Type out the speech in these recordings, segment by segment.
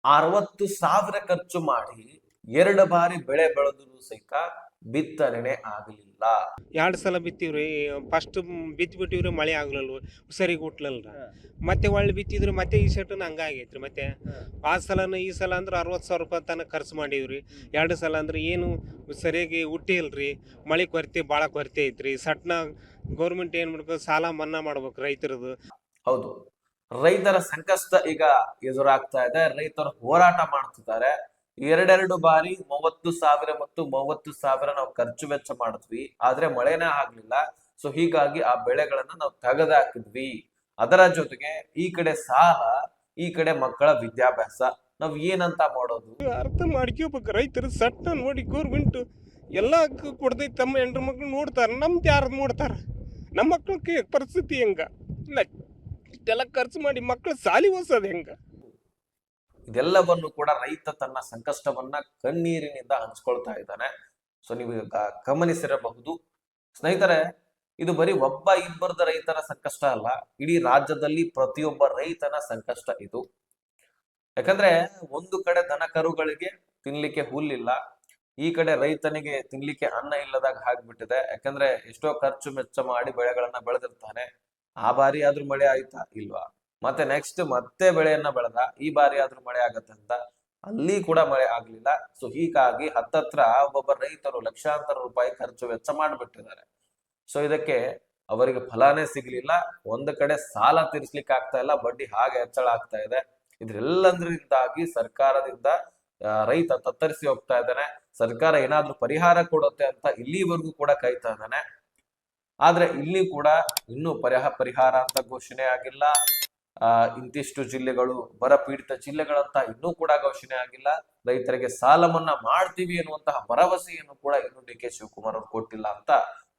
60,000 ಖರ್ಚು ಮಾಡಿ 2 ಬಾರಿ ಬೆಳೆ ಬೆಳೆದ್ರು ಸಹಿತ ಬಿತ್ತನೆ ಆಗಲಿಲ್ಲ. 2 ಸಲ ಬಿತ್ತೀವ್ರಿ. ಫಸ್ಟ್ ಬಿತ್ತಿಬಿಟ್ಟಿವ್ರಿ, ಮಳೆ ಆಗ್ಲಿಲ್ವ, ಸರಿಗೆ ಹುಟ್ಲಲ್ರ. ಮತ್ತೆ ಹೊಳ್ಳಿ ಬಿತ್ತಿದ್ರು, ಮತ್ತೆ ಈ ಸೆಟನ್ ಹಂಗ ಆಗೈತ್ರಿ. ಮತ್ತೆ ಆ ಸಲನ ಈ ಸಲ ಅಂದ್ರೆ 60,000 ತನಕ ಖರ್ಚು ಮಾಡೀವ್ರಿ. 2 ಸಲ ಅಂದ್ರೆ ಏನು ಸರಿಯಾಗಿ ಹುಟ್ಟಿಲ್ರಿ. ಮಳೆ ಕೊರತೆ ಭಾಳ ಕೊರತೆ ಐತ್ರಿ. ಸಟ್ನ ಗೌರ್ಮೆಂಟ್ ಏನ್ ಮಾಡ್ಬೇಕು, ಸಾಲ ಮನ್ನಾ ಮಾಡ್ಬೇಕು ರೈತರದು. ಹೌದು, ರೈತರ ಸಂಕಷ್ಟ ಈಗ ಎದುರಾಗ್ತಾ ಇದೆ. ರೈತರು ಹೋರಾಟ ಮಾಡ್ತಿದ್ದಾರೆ. 2 ಬಾರಿ 30,000 ಮತ್ತು 30,000 ನಾವು ಖರ್ಚು ವೆಚ್ಚ ಮಾಡಿದ್ವಿ, ಆದ್ರೆ ಮಳೆನೇ ಆಗ್ಲಿಲ್ಲ. ಸೊ ಹೀಗಾಗಿ ಆ ಬೆಳೆಗಳನ್ನ ನಾವು ತೆಗೆದಾಕಿದ್ವಿ. ಅದರ ಜೊತೆಗೆ ಈ ಕಡೆ ಸಾಲ, ಈ ಕಡೆ ಮಕ್ಕಳ ವಿದ್ಯಾಭ್ಯಾಸ, ನಾವ್ ಏನಂತ ಮಾಡೋದು? ಅರ್ಥ ಮಾಡ್ಕೋಬೇಕು ರೈತರು. ಸಟ್ನ ನೋಡಿ ಗೌರ್ಮೆಂಟ್ ಎಲ್ಲ ಕೊಡ್ತೈತಿ. ತಮ್ಮ ಹೆಂಡ್ರ ಮಕ್ಳು ನೋಡ್ತಾರ, ನಮ್ದು ಯಾರು ನೋಡ್ತಾರ? ನಮ್ಮ ಮಕ್ಳಕ್ಕೆ ಪರಿಸ್ಥಿತಿ ಹೆಂಗ? ಇಲ್ಲ, ಇಷ್ಟೆಲ್ಲ ಖರ್ಚು ಮಾಡಿ ಮಕ್ಳು ಸಾಲಿ ಓದ್ಸೋದು ಹೆಂಗ? ಇದೆಲ್ಲವನ್ನು ಕೂಡ ರೈತ ತನ್ನ ಸಂಕಷ್ಟವನ್ನ ಕಣ್ಣೀರಿನಿಂದ ಹಂಚ್ಕೊಳ್ತಾ ಇದ್ದಾನೆ. ಸೊ ನೀವು ಗಮನಿಸಿರಬಹುದು ಸ್ನೇಹಿತರೆ, ಇದು ಬರೀ ಒಬ್ಬ ಇಬ್ಬರದ ರೈತರ ಸಂಕಷ್ಟ ಅಲ್ಲ, ಇಡೀ ರಾಜ್ಯದಲ್ಲಿ ಪ್ರತಿಯೊಬ್ಬ ರೈತನ ಸಂಕಷ್ಟ ಇದು. ಯಾಕಂದ್ರೆ ಒಂದು ಕಡೆ ದನ ಕರುಗಳಿಗೆ ತಿನ್ಲಿಕ್ಕೆ ಹುಲ್ಲಿಲ್ಲ, ಈ ಕಡೆ ರೈತನಿಗೆ ತಿನ್ಲಿಕ್ಕೆ ಅನ್ನ ಇಲ್ಲದಾಗ ಆಗ್ಬಿಟ್ಟಿದೆ. ಯಾಕಂದ್ರೆ ಎಷ್ಟೋ ಖರ್ಚು ವೆಚ್ಚ ಮಾಡಿ ಬೆಳೆಗಳನ್ನ ಬೆಳೆದಿರ್ತಾನೆ. ಆ ಬಾರಿ ಆದ್ರೂ ಮಳೆ ಆಯ್ತಾ? ಇಲ್ವಾ. ಮತ್ತೆ ನೆಕ್ಸ್ಟ್ ಮತ್ತೆ ಬೆಳೆಯನ್ನ ಬೆಳೆದ, ಈ ಬಾರಿ ಆದ್ರೂ ಮಳೆ ಆಗತ್ತಂತ, ಅಲ್ಲಿ ಕೂಡ ಮಳೆ ಆಗ್ಲಿಲ್ಲ. ಸೊ ಹೀಗಾಗಿ ಹತ್ತತ್ರ ಒಬ್ಬೊಬ್ಬ ರೈತರು ಲಕ್ಷಾಂತರ ರೂಪಾಯಿ ಖರ್ಚು ವೆಚ್ಚ ಮಾಡಿಬಿಟ್ಟಿದ್ದಾರೆ. ಸೊ ಇದಕ್ಕೆ ಅವರಿಗೆ ಫಲಾನೇ ಸಿಗ್ಲಿಲ್ಲ. ಒಂದು ಕಡೆ ಸಾಲ ತೀರಿಸ್ಲಿಕ್ಕೆ ಆಗ್ತಾ ಇಲ್ಲ, ಬಡ್ಡಿ ಹಾಗೆ ಹೆಚ್ಚಳ ಆಗ್ತಾ ಇದೆ. ಇದ್ರೆಲ್ಲಂದ್ರಿಂದಾಗಿ ಸರ್ಕಾರದಿಂದ ರೈತ ತತ್ತರಿಸಿ ಹೋಗ್ತಾ ಇದ್ದಾನೆ. ಸರ್ಕಾರ ಏನಾದ್ರೂ ಪರಿಹಾರ ಕೊಡುತ್ತೆ ಅಂತ ಇಲ್ಲಿವರೆಗೂ ಕೂಡ ಕಾಯ್ತಾ ಇದ್ದಾನೆ. ಆದ್ರೆ ಇಲ್ಲಿ ಕೂಡ ಇನ್ನೂ ಪರಿಹಾರ ಅಂತ ಘೋಷಣೆ ಆಗಿಲ್ಲ. ಇಂತಿಷ್ಟು ಜಿಲ್ಲೆಗಳು ಬರ ಪೀಡಿತ ಜಿಲ್ಲೆಗಳಂತ ಇನ್ನೂ ಕೂಡ ಘೋಷಣೆ ಆಗಿಲ್ಲ. ರೈತರಿಗೆ ಸಾಲ ಮನ್ನಾ ಮಾಡ್ತೀವಿ ಎನ್ನುವಂತಹ ಭರವಸೆಯನ್ನು ಕೂಡ ಇನ್ನು ಡಿ ಕೆ ಶಿವಕುಮಾರ್ ಅವರು ಕೊಟ್ಟಿಲ್ಲ ಅಂತ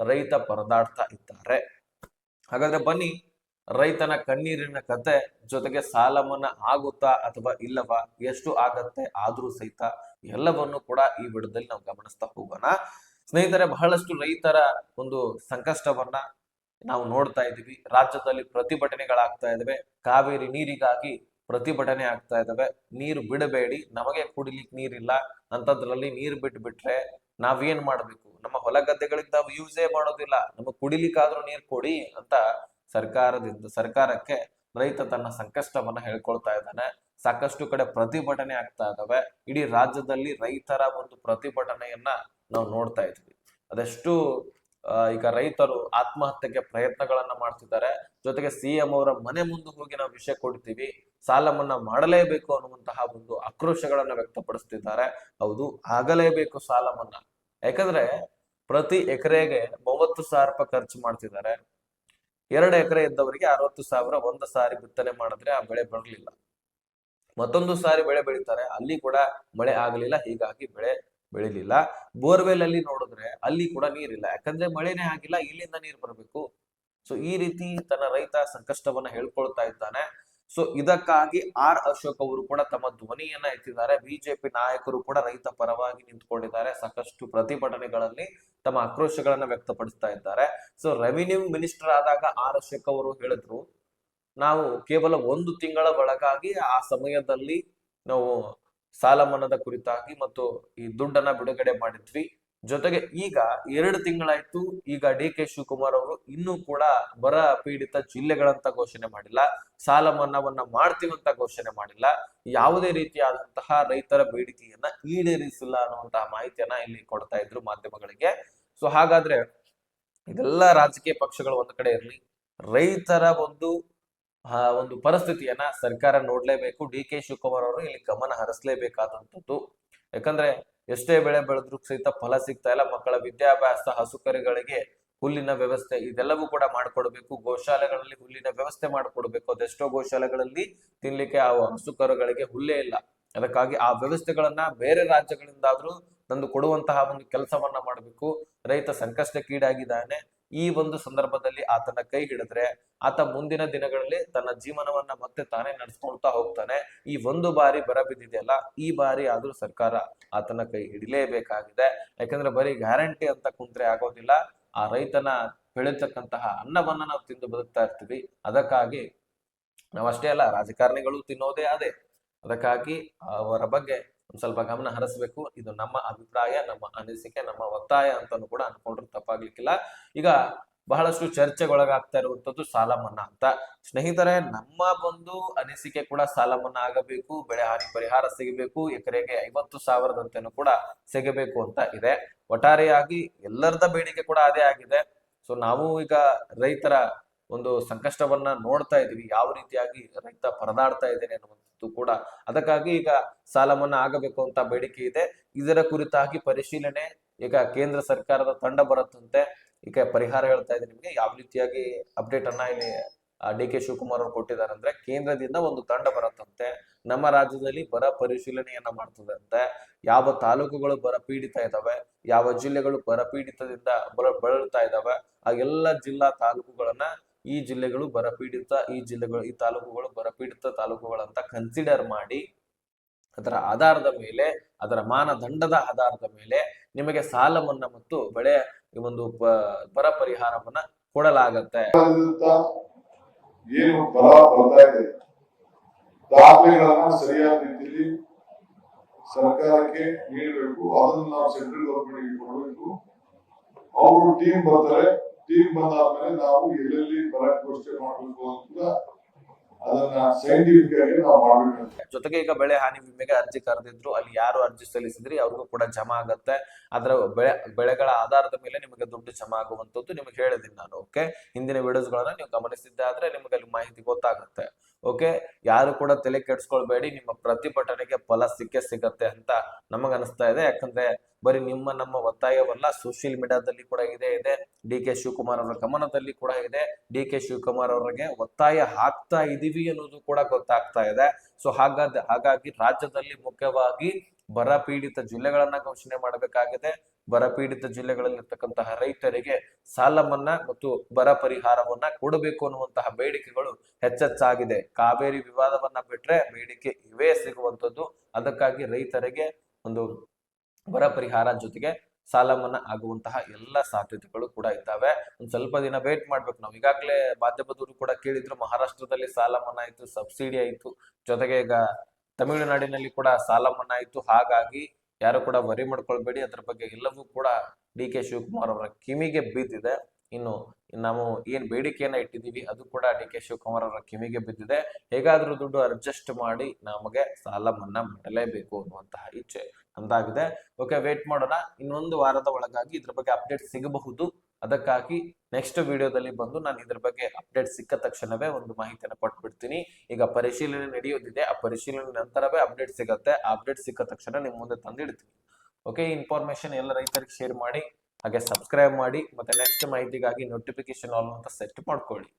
ರೈತ ಪರದಾಡ್ತಾ ಇದ್ದಾರೆ. ಹಾಗಾದ್ರೆ ಬನ್ನಿ, ರೈತನ ಕಣ್ಣೀರಿನ ಕತೆ ಜೊತೆಗೆ ಸಾಲ ಮನ್ನಾ ಆಗುತ್ತಾ ಅಥವಾ ಇಲ್ಲವಾ, ಎಷ್ಟು ಆಗತ್ತೆ ಆದ್ರೂ ಸಹಿತ ಎಲ್ಲವನ್ನು ಕೂಡ ಈ ವಿಡಿಯೋದಲ್ಲಿ ನಾವು ಗಮನಿಸ್ತಾ ಹೋಗೋಣ. ಸ್ನೇಹಿತರೆ, ಬಹಳಷ್ಟು ರೈತರ ಒಂದು ಸಂಕಷ್ಟವನ್ನ ನಾವು ನೋಡ್ತಾ ಇದ್ದೀವಿ. ರಾಜ್ಯದಲ್ಲಿ ಪ್ರತಿಭಟನೆಗಳಾಗ್ತಾ ಇದಾವೆ. ಕಾವೇರಿ ನೀರಿಗಾಗಿ ಪ್ರತಿಭಟನೆ ಆಗ್ತಾ ಇದಾವೆ. ನೀರು ಬಿಡಬೇಡಿ, ನಮಗೆ ಕುಡಿಲಿಕ್ಕೆ ನೀರಿಲ್ಲ ಅಂತದ್ರಲ್ಲಿ ನೀರು ಬಿಟ್ರೆ ನಾವೇನ್ ಮಾಡ್ಬೇಕು? ನಮ್ಮ ಹೊಲ ಗದ್ದೆಗಳಿಂದ ಯೂಸೇ ಮಾಡೋದಿಲ್ಲ, ನಮಗ್ ಕುಡಿಲಿಕ್ಕಾದ್ರೂ ನೀರು ಕೊಡಿ ಅಂತ ಸರ್ಕಾರಕ್ಕೆ ರೈತ ತನ್ನ ಸಂಕಷ್ಟವನ್ನ ಹೇಳ್ಕೊಳ್ತಾ ಇದ್ದಾನೆ. ಸಾಕಷ್ಟು ಕಡೆ ಪ್ರತಿಭಟನೆ ಆಗ್ತಾ ಇದಾವೆ. ಇಡೀ ರಾಜ್ಯದಲ್ಲಿ ರೈತರ ಒಂದು ಪ್ರತಿಭಟನೆಯನ್ನ ನಾವು ನೋಡ್ತಾ ಇದ್ವಿ. ಅದೆಷ್ಟು ಈಗ ರೈತರು ಆತ್ಮಹತ್ಯೆಗೆ ಪ್ರಯತ್ನಗಳನ್ನ ಮಾಡ್ತಿದ್ದಾರೆ. ಜೊತೆಗೆ ಸಿಎಂ ಅವರ ಮನೆ ಮುಂದೆ ಹೋಗಿ ನಾವು ವಿಷಯ ಕೊಡ್ತೀವಿ, ಸಾಲ ಮನ್ನಾ ಮಾಡಲೇಬೇಕು ಅನ್ನುವಂತಹ ಒಂದು ಆಕ್ರೋಶಗಳನ್ನ ವ್ಯಕ್ತಪಡಿಸ್ತಿದ್ದಾರೆ. ಹೌದು, ಆಗಲೇಬೇಕು ಸಾಲ ಮನ್ನಾ. ಯಾಕಂದ್ರೆ ಪ್ರತಿ ಎಕರೆಗೆ 30,000 ರೂಪಾಯಿ ಖರ್ಚು ಮಾಡ್ತಿದ್ದಾರೆ. 2 ಎಕರೆ ಇದ್ದವರಿಗೆ 60,000 ಒಂದು ಸಾರಿ ಬಿತ್ತನೆ ಮಾಡಿದ್ರೆ ಆ ಬೆಳೆ ಬರಲಿಲ್ಲ. ಮತ್ತೊಂದು ಸಾರಿ ಬೆಳೆ ಬೆಳೀತಾರೆ, ಅಲ್ಲಿ ಕೂಡ ಮಳೆ ಆಗಲಿಲ್ಲ, ಹೀಗಾಗಿ ಬೆಳೆ ಬೆಳಿಲಿಲ್ಲ. ಬೋರ್ವೆಲ್ ಅಲ್ಲಿ ನೋಡಿದ್ರೆ ಅಲ್ಲಿ ಕೂಡ ನೀರಿಲ್ಲ, ಯಾಕಂದ್ರೆ ಮಳೆನೇ ಆಗಿಲ್ಲ, ಇಲ್ಲಿಂದ ನೀರು ಬರಬೇಕು. ಸೊ ಈ ರೀತಿ ತನ್ನ ರೈತ ಸಂಕಷ್ಟವನ್ನ ಹೇಳ್ಕೊಳ್ತಾ ಇದ್ದಾನೆ. ಸೊ ಇದಕ್ಕಾಗಿ ಆರ್ ಅಶೋಕ್ ಅವರು ಕೂಡ ತಮ್ಮ ಧ್ವನಿಯನ್ನ ಎತ್ತಿದ್ದಾರೆ. ಬಿಜೆಪಿ ನಾಯಕರು ಕೂಡ ರೈತ ಪರವಾಗಿ ನಿಂತ್ಕೊಂಡಿದ್ದಾರೆ. ಸಾಕಷ್ಟು ಪ್ರತಿಭಟನೆಗಳಲ್ಲಿ ತಮ್ಮ ಆಕ್ರೋಶಗಳನ್ನ ವ್ಯಕ್ತಪಡಿಸ್ತಾ ಇದ್ದಾರೆ. ಸೊ ರೆವಿನ್ಯೂ ಮಿನಿಸ್ಟರ್ ಆದಾಗ ಆರ್ ಅಶೋಕ್ ಅವರು ಹೇಳಿದ್ರು, ನಾವು ಕೇವಲ 1 ತಿಂಗಳ ಒಳಗಾಗಿ ಆ ಸಮಯದಲ್ಲಿ ನಾವು ಸಾಲ ಮನ್ನಾದ ಕುರಿತಾಗಿ ಮತ್ತು ಈ ದುಡ್ಡನ್ನ ಬಿಡುಗಡೆ ಮಾಡಿದ್ವಿ. ಜೊತೆಗೆ ಈಗ 2 ತಿಂಗಳಾಯ್ತು, ಈಗ ಡಿ ಕೆ ಶಿವಕುಮಾರ್ ಅವರು ಇನ್ನೂ ಕೂಡ ಬರ ಪೀಡಿತ ಜಿಲ್ಲೆಗಳಂತ ಘೋಷಣೆ ಮಾಡಿಲ್ಲ, ಸಾಲ ಮನ್ನಾವನ್ನ ಮಾಡ್ತೀವಂತ ಘೋಷಣೆ ಮಾಡಿಲ್ಲ, ಯಾವುದೇ ರೀತಿಯಾದಂತಹ ರೈತರ ಬೇಡಿಕೆಯನ್ನ ಈಡೇರಿಸಿಲ್ಲ ಅನ್ನುವಂತಹ ಮಾಹಿತಿಯನ್ನ ಇಲ್ಲಿ ಕೊಡ್ತಾ ಇದ್ರು ಮಾಧ್ಯಮಗಳಿಗೆ. ಸೊ ಹಾಗಾದ್ರೆ ಇದೆಲ್ಲ ರಾಜಕೀಯ ಪಕ್ಷಗಳು ಒಂದ್ ಕಡೆ ಇರ್ಲಿ, ರೈತರ ಒಂದು ಪರಿಸ್ಥಿತಿಯನ್ನ ಸರ್ಕಾರ ನೋಡ್ಲೇಬೇಕು. ಡಿ ಕೆ ಶಿವಕುಮಾರ್ ಅವರು ಇಲ್ಲಿ ಗಮನ ಹರಿಸಲೇಬೇಕಾದಂಥದ್ದು. ಯಾಕಂದ್ರೆ ಎಷ್ಟೇ ಬೆಳೆ ಬೆಳೆದ್ರು ಸಹಿತ ಫಲ ಸಿಗ್ತಾ ಇಲ್ಲ. ಮಕ್ಕಳ ವಿದ್ಯಾಭ್ಯಾಸ, ಹಸುಕರುಗಳಿಗೆ ಹುಲ್ಲಿನ ವ್ಯವಸ್ಥೆ, ಇದೆಲ್ಲವೂ ಕೂಡ ಮಾಡ್ಕೊಡ್ಬೇಕು. ಗೋಶಾಲೆಗಳಲ್ಲಿ ಹುಲ್ಲಿನ ವ್ಯವಸ್ಥೆ ಮಾಡ್ಕೊಡ್ಬೇಕು. ಅದೆಷ್ಟೋ ಗೋಶಾಲೆಗಳಲ್ಲಿ ತಿನ್ಲಿಕ್ಕೆ ಆ ಹಸುಕರುಗಳಿಗೆ ಹುಲ್ಲೇ ಇಲ್ಲ. ಅದಕ್ಕಾಗಿ ಆ ವ್ಯವಸ್ಥೆಗಳನ್ನ ಬೇರೆ ರಾಜ್ಯಗಳಿಂದಾದ್ರೂ ತಂದು ಕೊಡುವಂತಹ ಒಂದು ಕೆಲಸವನ್ನ ಮಾಡಬೇಕು. ರೈತ ಸಂಕಷ್ಟಕ್ಕೀಡಾಗಿದ್ದಾನೆ. ಈ ಒಂದು ಸಂದರ್ಭದಲ್ಲಿ ಆತನ ಕೈ ಹಿಡಿದ್ರೆ ಆತ ಮುಂದಿನ ದಿನಗಳಲ್ಲಿ ತನ್ನ ಜೀವನವನ್ನ ಮತ್ತೆ ತಾನೇ ನಡೆಸ್ಕೊಳ್ತಾ ಹೋಗ್ತಾನೆ. ಈ 1 ಬಾರಿ ಬರ ಬಿದ್ದಿದೆಯಲ್ಲ, ಈ ಬಾರಿ ಆದ್ರೂ ಸರ್ಕಾರ ಆತನ ಕೈ ಹಿಡಿಲೇಬೇಕಾಗಿದೆ. ಯಾಕಂದ್ರೆ ಬರೀ ಗ್ಯಾರಂಟಿ ಅಂತ ಕುಂತ್ರೆ ಆಗೋದಿಲ್ಲ. ಆ ರೈತನ ಬೆಳೀತಕ್ಕಂತಹ ಅನ್ನವನ್ನ ನಾವು ತಿಂದು ಬದುಕ್ತಾ ಇರ್ತೀವಿ. ಅದಕ್ಕಾಗಿ ನಾವಷ್ಟೇ ಅಲ್ಲ, ರಾಜಕಾರಣಿಗಳು ತಿನ್ನೋದೇ ಅದೇ. ಅದಕ್ಕಾಗಿ ಅವರ ಬಗ್ಗೆ ಒಂದ್ ಸ್ವಲ್ಪ ಗಮನ ಹರಿಸಬೇಕು. ಇದು ನಮ್ಮ ಅಭಿಪ್ರಾಯ, ನಮ್ಮ ಅನಿಸಿಕೆ, ನಮ್ಮ ಒತ್ತಾಯ ಅಂತಾನು ಕೂಡ ಅನ್ಕೊಂಡ್ರು ತಪ್ಪಾಗ್ಲಿಕ್ಕಿಲ್ಲ. ಈಗ ಬಹಳಷ್ಟು ಚರ್ಚೆಗೊಳಗಾಗ್ತಾ ಇರುವಂತದ್ದು ಸಾಲ ಮನ್ನಾ ಅಂತ. ಸ್ನೇಹಿತರೆ, ನಮ್ಮ ಒಂದು ಅನಿಸಿಕೆ ಕೂಡ ಸಾಲ ಮನ್ನಾ ಆಗಬೇಕು, ಬೆಳೆ ಹಾನಿ ಪರಿಹಾರ ಸಿಗಬೇಕು, ಎಕರೆಗೆ 50,000ದಂತೆನೂ ಕೂಡ ಸಿಗಬೇಕು ಅಂತ ಇದೆ. ಒಟ್ಟಾರೆಯಾಗಿ ಎಲ್ಲರದ ಬೇಡಿಕೆ ಕೂಡ ಅದೇ ಆಗಿದೆ. ಸೊ ನಾವು ಈಗ ರೈತರ ಒಂದು ಸಂಕಷ್ಟವನ್ನ ನೋಡ್ತಾ ಇದೀವಿ, ಯಾವ ರೀತಿಯಾಗಿ ರೈತ ಪರದಾಡ್ತಾ ಇದ್ದೇನೆ ಅನ್ನುವಂಥದ್ದು ಕೂಡ. ಅದಕ್ಕಾಗಿ ಈಗ ಸಾಲ ಮನ್ನಾ ಆಗಬೇಕು ಅಂತ ಬೇಡಿಕೆ ಇದೆ. ಇದರ ಕುರಿತಾಗಿ ಪರಿಶೀಲನೆ ಈಗ ಕೇಂದ್ರ ಸರ್ಕಾರದ ತಂಡ ಬರುತ್ತಂತೆ. ಈಗ ಪರಿಹಾರ ಹೇಳ್ತಾ ಇದ್ದೀನಿ ನಿಮಗೆ, ಯಾವ ರೀತಿಯಾಗಿ ಅಪ್ಡೇಟ್ ಅನ್ನ ಇಲ್ಲಿ ಡಿ.ಕೆ. ಶಿವಕುಮಾರ್ ಅವರು ಕೊಟ್ಟಿದ್ದಾರೆ ಅಂದ್ರೆ, ಕೇಂದ್ರದಿಂದ ಒಂದು ತಂಡ ಬರುತ್ತಂತೆ, ನಮ್ಮ ರಾಜ್ಯದಲ್ಲಿ ಬರ ಪರಿಶೀಲನೆಯನ್ನ ಮಾಡ್ತದಂತೆ. ಯಾವ ತಾಲೂಕುಗಳು ಬರ ಪೀಡಿತ ಇದಾವೆ, ಯಾವ ಜಿಲ್ಲೆಗಳು ಬರ ಪೀಡಿತದಿಂದ ಬಳಲ್ತಾ ಇದಾವೆ, ಆ ಎಲ್ಲ ಜಿಲ್ಲಾ ತಾಲೂಕುಗಳನ್ನ ಈ ಜಿಲ್ಲೆಗಳು ಬರಪೀಡಿತ, ಈ ತಾಲೂಕುಗಳು ಬರಪೀಡಿತ ತಾಲೂಕುಗಳಂತ ಕನ್ಸಿಡರ್ ಮಾಡಿ, ಅದರ ಆಧಾರದ ಮೇಲೆ, ಅದರ ಮಾನದಂಡದ ಆಧಾರದ ಮೇಲೆ ನಿಮಗೆ ಸಾಲ ಮನ್ನಾ ಮತ್ತು ಬೆಳೆ ಒಂದು ಬರ ಪರಿಹಾರವನ್ನ ಕೊಡಲಾಗತ್ತೆ. ಏನು ಬರ ಬರ್ತಾ ಇದೆ, ದಾಖಲೆಗಳನ್ನ ಸರಿಯಾದ ರೀತಿಯಲ್ಲಿ ಸರ್ಕಾರಕ್ಕೆ ನೀಡಬೇಕು. ಅದನ್ನು ನಾವು ಸೆಂಟ್ರಲ್ ಗವರ್ಮೆಂಟ್ ಕೊಡಬೇಕು. ಅವರು ಟೀಮ್ ಬರ್ತಾರೆ, ಟೀಮ್ ಬಂದಾದ್ಮೇಲೆ ನಾವು ಎಲ್ಲೆಲ್ಲಿ ಬರ ಘೋಷಣೆ ಮಾಡಬೇಕು ಅಂತ ಅದನ್ನ ಸೈಂಟಿಫಿಕ್ ಆಗಿ ನಾವು ಮಾಡಬೇಕು. ಜೊತೆಗೆ ಈಗ ಬೆಳೆ ಹಾನಿ ವಿಮೆಗೆ ಅರ್ಜಿ ಕರೆದಿದ್ರು, ಅಲ್ಲಿ ಯಾರು ಅರ್ಜಿ ಸಲ್ಲಿಸಿದ್ರಿ ಅವ್ರಿಗೂ ಕೂಡ ಜಮಾ ಆಗತ್ತೆ. ಅದರ ಬೆಳೆಗಳ ಆಧಾರದ ಮೇಲೆ ನಿಮಗೆ ದುಡ್ಡು ಜಮಾ ಆಗುವಂತದ್ದು ನಿಮಗೆ ಹೇಳಿದೀನಿ ನಾನು. ಓಕೆ, ಹಿಂದಿನ ವಿಡಿಯೋಸ್ ಗಳನ್ನ ನೀವು ಗಮನಿಸಿದ್ದೆ ಆದ್ರೆ ನಿಮಗೆ ಅಲ್ಲಿ ಮಾಹಿತಿ ಗೊತ್ತಾಗುತ್ತೆ. ಓಕೆ, ಯಾರು ಕೂಡ ತಲೆ ಕೆಡಿಸ್ಕೊಳ್ಬೇಡಿ, ನಿಮ್ಮ ಪ್ರತಿಭಟನೆಗೆ ಫಲ ಸಿಕ್ಕೇ ಸಿಗತ್ತೆ ಅಂತ ನಮಗ ಅನಿಸ್ತಾ ಇದೆ. ಯಾಕಂದ್ರೆ ಬರೀ ನಮ್ಮ ಒತ್ತಾಯವಲ್ಲ, ಸೋಷಿಯಲ್ ಮೀಡಿಯಾದಲ್ಲಿ ಕೂಡ ಇದೆ ಡಿ.ಕೆ. ಶಿವಕುಮಾರ್ ಅವರ ಗಮನದಲ್ಲಿ ಕೂಡ ಇದೆ. ಡಿ.ಕೆ. ಶಿವಕುಮಾರ್ ಅವರಿಗೆ ಒತ್ತಾಯ ಹಾಕ್ತಾ ಇದೀವಿ ಅನ್ನೋದು ಕೂಡ ಗೊತ್ತಾಗ್ತಾ ಇದೆ. ಸೊ ಹಾಗಾಗಿ ರಾಜ್ಯದಲ್ಲಿ ಮುಖ್ಯವಾಗಿ ಬರ ಪೀಡಿತ ಜಿಲ್ಲೆಗಳನ್ನ ಘೋಷಣೆ ಮಾಡಬೇಕಾಗಿದೆ. ಬರ ಪೀಡಿತ ಜಿಲ್ಲೆಗಳಲ್ಲಿ ಇರ್ತಕ್ಕಂತಹ ರೈತರಿಗೆ ಸಾಲ ಮನ್ನಾ ಮತ್ತು ಬರ ಪರಿಹಾರವನ್ನ ಕೊಡಬೇಕು ಅನ್ನುವಂತಹ ಬೇಡಿಕೆಗಳು ಹೆಚ್ಚೆಚ್ಚಾಗಿದೆ. ಕಾವೇರಿ ವಿವಾದವನ್ನ ಬಿಟ್ರೆ ಬೇಡಿಕೆ ಇವೇ ಸಿಗುವಂತದ್ದು. ಅದಕ್ಕಾಗಿ ರೈತರಿಗೆ ಒಂದು ಬರ ಪರಿಹಾರ ಜೊತೆಗೆ ಸಾಲ ಮನ್ನಾ ಆಗುವಂತಹ ಎಲ್ಲ ಸಾಧ್ಯತೆಗಳು ಕೂಡ ಇದ್ದಾವೆ. ಒಂದ್ ಸ್ವಲ್ಪ ದಿನ ವೇಟ್ ಮಾಡ್ಬೇಕು ನಾವು. ಈಗಾಗಲೇ ಮಾಧ್ಯಮದವರು ಕೂಡ ಕೇಳಿದ್ರು, ಮಹಾರಾಷ್ಟ್ರದಲ್ಲಿ ಸಾಲ ಮನ್ನಾ ಆಯ್ತು, ಸಬ್ಸಿಡಿ ಆಯ್ತು, ಜೊತೆಗೆ ಈಗ ತಮಿಳುನಾಡಿನಲ್ಲಿ ಕೂಡ ಸಾಲ ಮನ್ನಾ ಆಯ್ತು. ಹಾಗಾಗಿ ಯಾರು ಕೂಡ ವರಿ ಮಾಡ್ಕೊಳ್ಬೇಡಿ, ಅದ್ರ ಬಗ್ಗೆ ಎಲ್ಲವೂ ಕೂಡ ಡಿ.ಕೆ. ಶಿವಕುಮಾರ್ ಅವರ ಕಿವಿಗೆ ಬಿದ್ದಿದೆ. ಇನ್ನು ನಾವು ಏನ್ ಬೇಡಿಕೆಯನ್ನ ಇಟ್ಟಿದೀವಿ ಅದು ಕೂಡ ಡಿ.ಕೆ. ಶಿವಕುಮಾರ್ ಅವರ ಕಿವಿಗೆ ಬಿದ್ದಿದೆ. ಹೇಗಾದ್ರೂ ದುಡ್ಡು ಅಡ್ಜಸ್ಟ್ ಮಾಡಿ ನಮಗೆ ಸಾಲ ಮನ್ನಾ ಮಾಡಲೇಬೇಕು ಅನ್ನುವಂತಹ ಇಚ್ಛೆ ಅಂತಾಗಿದೆ. ಓಕೆ, ವೇಟ್ ಮಾಡೋಣ. ಇನ್ನೊಂದು ವಾರದ ಒಳಗಾಗಿ ಇದ್ರ ಬಗ್ಗೆ ಅಪ್ಡೇಟ್ ಸಿಗಬಹುದು. ಅದಕ್ಕಾಗಿ ನೆಕ್ಸ್ಟ್ ವಿಡಿಯೋದಲ್ಲಿ ಬಂದು ನಾನು ಇದ್ರ ಬಗ್ಗೆ ಅಪ್ಡೇಟ್ ಸಿಕ್ಕ ತಕ್ಷಣವೇ ಒಂದು ಮಾಹಿತಿಯನ್ನು ಕೊಟ್ಬಿಡ್ತೀನಿ. ಈಗ ಪರಿಶೀಲನೆ ನಡೆಯೋದಿದೆ, ಆ ಪರಿಶೀಲನೆ ನಂತರವೇ ಅಪ್ಡೇಟ್ ಸಿಗತ್ತೆ. ಆ ಅಪ್ಡೇಟ್ ಸಿಕ್ಕ ತಕ್ಷಣ ನಿಮ್ ಮುಂದೆ ತಂದಿಡ್ತೀನಿ. ಓಕೆ, ಇನ್ಫಾರ್ಮೇಶನ್ ಎಲ್ಲ ರೈತರಿಗೆ ಶೇರ್ ಮಾಡಿ, ಹಾಗೆ ಸಬ್ಸ್ಕ್ರೈಬ್ ಮಾಡಿ, ಮತ್ತೆ ನೆಕ್ಸ್ಟ್ ಮಾಹಿತಿಗಾಗಿ ನೋಟಿಫಿಕೇಶನ್ ಆಲ್ ಅಂತ ಸೆಟ್ ಮಾಡ್ಕೊಳ್ಳಿ.